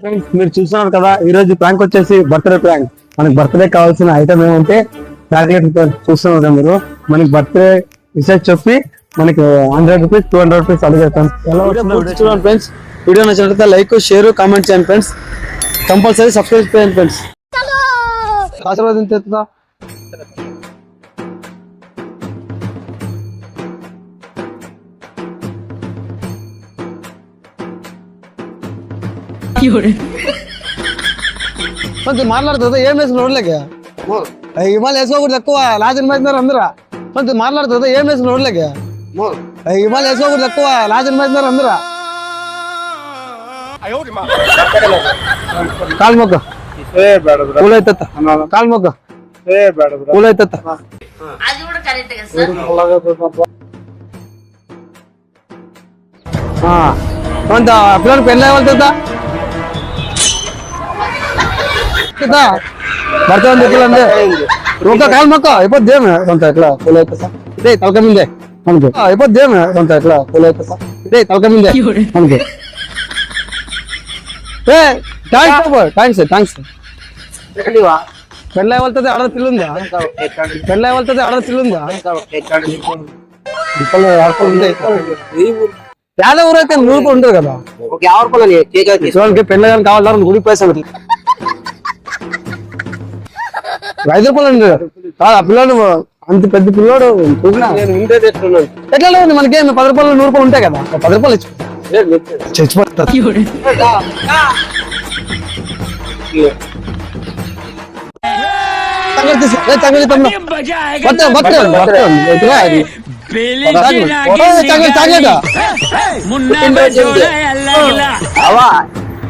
Friends మీరు చూస్తున్నారు కదా ఈ రోజు ప్రాంక్ వచ్చేసి బర్త్డే ప్రాంక్. మనకి బర్త్డే కావాల్సిన ఐటమ్ ఏమంటే క్యాలిక్యులేటర్ చూస్తున్నారు కదా మీరు. మనకి బర్త్డే విషయం చెప్పి మనకి 100 రూపీస్ 200 రూపీస్ అడిగేస్తాం. చూడండి ఫ్రెండ్స్, వీడియో నచ్చినట్లయితే లైక్ షేర్ కామెంట్ చేయండి ఫ్రెండ్స్. కంపల్సరీ సబ్స్క్రైబ్ చేయండి ఫ్రెండ్స్. ఆశీర్వాదం కొంచెం మాట్లాడుతుంది ఏం వేసిన రోడ్లకి ఇవాళ వేసుకోకూడదు ఎక్కువ లాజన్ మేస్తున్నారు అందరూ. కొంచెం మాట్లాడుతుంది ఏం వేసిన రోడ్లకి ఇవాళ వేసుకోకూడదు ఎక్కువ లాజన్ మేస్తున్నారు అందరూ. కాలు మొక్క పూలు అయితే కాలు మొక్క పూలు అయితే కొంత పిల్లలు పెళ్ళి వెళ్తుందా బర్తన్ చెప్పాలంటే ఒక కాలు మొక్క అయిపోద్ది కొంత ఎట్లా పూలు అవుతుందా ఇదే తలక మీదే మనకి అయిపోద్ది కొంత ఎట్లా పూలు అవుతుందా ఇదే తలక మీదే మనకి. థ్యాంక్స్ పెళ్ళి వెళ్తుంది ఆడ తిల్లుందా పెళ్ళి వెళ్తుంది ఆడ తిల్లుందా చాలా ఊరైతే నూరుకు ఉంటుంది కదా. పెళ్ళి కానీ కావాలి గుడి పైసలు 5 రూపాయలు కాదు. ఆ పిల్లడు అంత పెద్ద పిల్లోడు ఎట్లా లేదు మనకి 10 రూపాయలు 100 రూపాయలు ఉంటాయి కదా. 10 రూపాయలు చచ్చిపోతా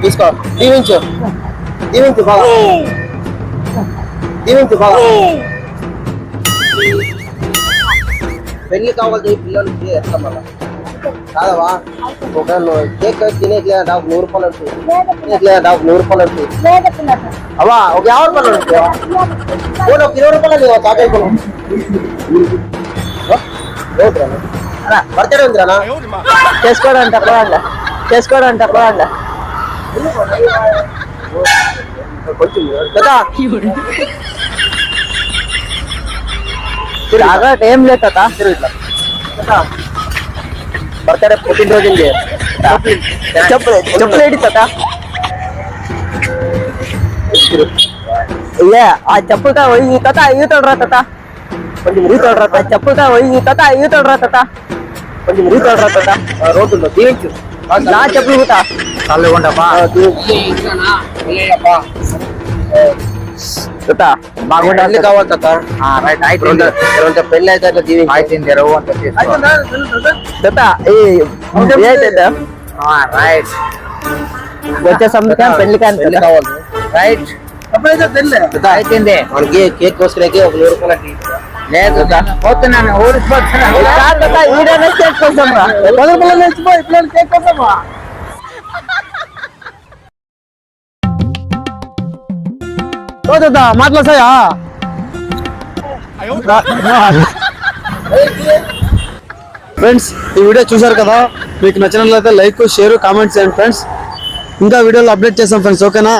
తీసుకో దీవించు దీవించు బాగా దీవించు బాగా. పెళ్లి కావాలి పిల్లలకి ఎట్లా మళ్ళా కాదవా ఒక కేక్ తినేట్లేదా 100 రూపాయలు ఉంటుంది తినేట్లేదా 100 రూపాయలు ఉంటుంది అవా ఒక 50 రూపాయలు ఉంటుంది ఒక 20 రూపాయలు చాక్లెట్ బర్త్డే ఉందిరా చేసుకోవడానికి అక్కడ కొంచెం ఏం లేదు బర్త్డే పుట్టినరోజు చెప్పులేడి ఆ చెప్పులతో పోయి ఈతోడ్రా కొంచెం రీతోడ్రా చెప్పులతో పోయి ఈతోడ్రా కొంచెం రీతోడ్రా రోడ్డులో దీవించు నా చెప్పులు కూడా బాగుండాలి కావాలి పెళ్లి అయితే వచ్చే సంవత్సరం పెళ్లి కానీ కావాలి రైట్ అయిపోయింది మనకి కేక్ కోసుకునేకి ఒక 100 రూపాయలు లేదు పోతున్నాను ఈడనే కేక్ కోసం 10 రూపాయలు నేర్చిపో ఇప్పుడు కేక్ కోసమా మాట్లాడసాయా ఫ్రెండ్స్. ఈ వీడియో చూసారు కదా, మీకు నచ్చినట్లయితే లైక్ షేర్ కామెంట్ చేయండి ఫ్రెండ్స్. ఇంకా వీడియోలో అప్డేట్ చేస్తాం ఫ్రెండ్స్, ఓకేనా.